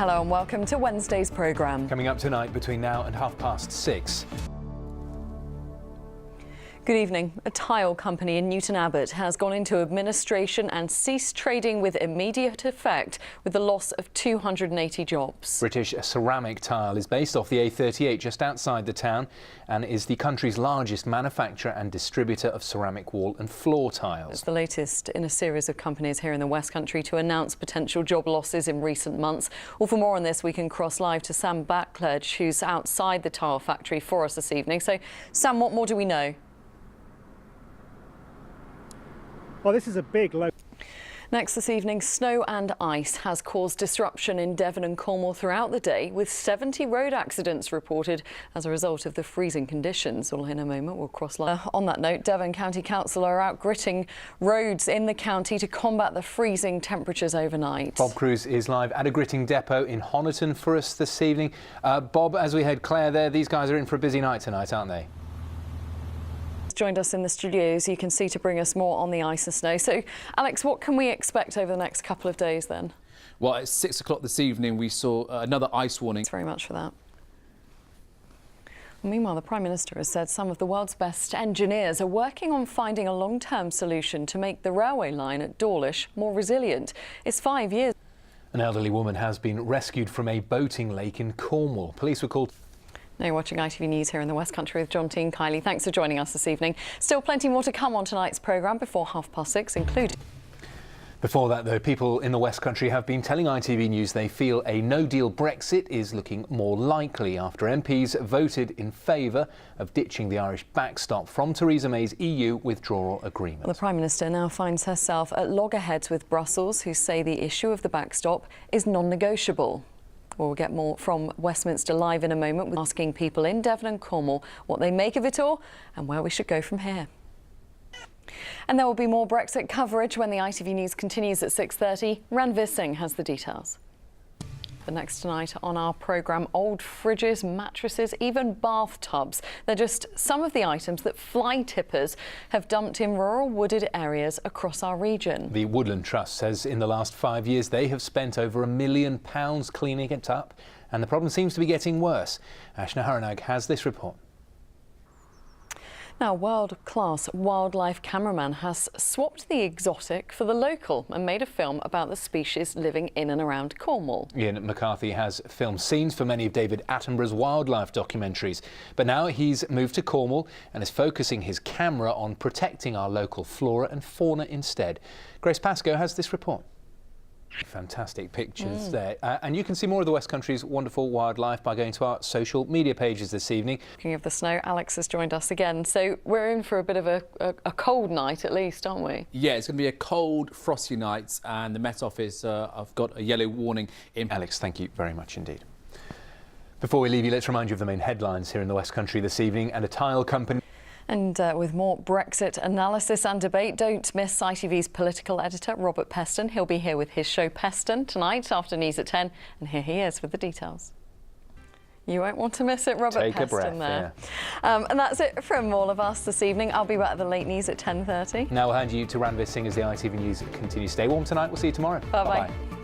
Hello and welcome to Wednesday's programme. Coming up tonight between now and 6:30. Good evening. A tile company in Newton Abbot has gone into administration and ceased trading with immediate effect, with the loss of 280 jobs. British Ceramic Tile is based off the A38 just outside the town and is the country's largest manufacturer and distributor of ceramic wall and floor tiles. It's the latest in a series of companies here in the West Country to announce potential job losses in recent months. Well, for more on this, we can cross live to Sam Backledge, who's outside the tile factory for us this evening. So, Sam, what more do we know? Well, this is a big low. Next this evening, snow and ice has caused disruption in Devon and Cornwall throughout the day, with 70 road accidents reported as a result of the freezing conditions. Well, in a moment, we'll cross live. On that note, Devon County Council are out gritting roads in the county to combat the freezing temperatures overnight. Bob Cruz is live at a gritting depot in Honiton for us this evening. Bob, as we heard Claire there, these guys are in for a busy night tonight, aren't they? Joined us in the studios, you can see, to bring us more on the ice and snow. So, Alex, what can we expect over the next couple of days then? Well, at 6 o'clock this evening, we saw another ice warning. Thanks very much for that. Meanwhile, the Prime Minister has said some of the world's best engineers are working on finding a long-term solution to make the railway line at Dawlish more resilient. It's 5 years. An elderly woman has been rescued from a boating lake in Cornwall. Police were called. Now you're watching ITV News here in the West Country with John T and Kylie. Thanks for joining us this evening. Still plenty more to come on tonight's programme before 6:30, including... Before that, though, people in the West Country have been telling ITV News they feel a no-deal Brexit is looking more likely after MPs voted in favour of ditching the Irish backstop from Theresa May's EU withdrawal agreement. Well, the Prime Minister now finds herself at loggerheads with Brussels, who say the issue of the backstop is non-negotiable. We'll get more from Westminster Live in a moment, asking people in Devon and Cornwall what they make of it all and where we should go from here. And there will be more Brexit coverage when the ITV News continues at 6:30. Ranveer Singh has the details. But next tonight on our programme, old fridges, mattresses, even bathtubs. They're just some of the items that fly tippers have dumped in rural wooded areas across our region. The Woodland Trust says in the last 5 years they have spent over £1 million cleaning it up, and the problem seems to be getting worse. Ashna Haranag has this report. Now, world-class wildlife cameraman has swapped the exotic for the local and made a film about the species living in and around Cornwall. Ian McCarthy has filmed scenes for many of David Attenborough's wildlife documentaries, but now he's moved to Cornwall and is focusing his camera on protecting our local flora and fauna instead. Grace Pascoe has this report. Fantastic pictures there. And you can see more of the West Country's wonderful wildlife by going to our social media pages this evening. Speaking of the snow, Alex has joined us again. So we're in for a bit of a cold night at least, aren't we? Yeah, it's going to be a cold, frosty night, and the Met Office have got a yellow warning in. Alex, thank you very much indeed. Before we leave you, let's remind you of the main headlines here in the West Country this evening. And a tile company. And with more Brexit analysis and debate, don't miss ITV's political editor, Robert Peston. He'll be here with his show Peston tonight after news at 10. And here he is with the details. You won't want to miss it, Robert Take Peston a breath, there. Yeah. And that's it from all of us this evening. I'll be back at the late news at 10:30. Now we'll hand you to Ranveer Singh as the ITV News continues. Stay warm tonight. We'll see you tomorrow. Bye-bye.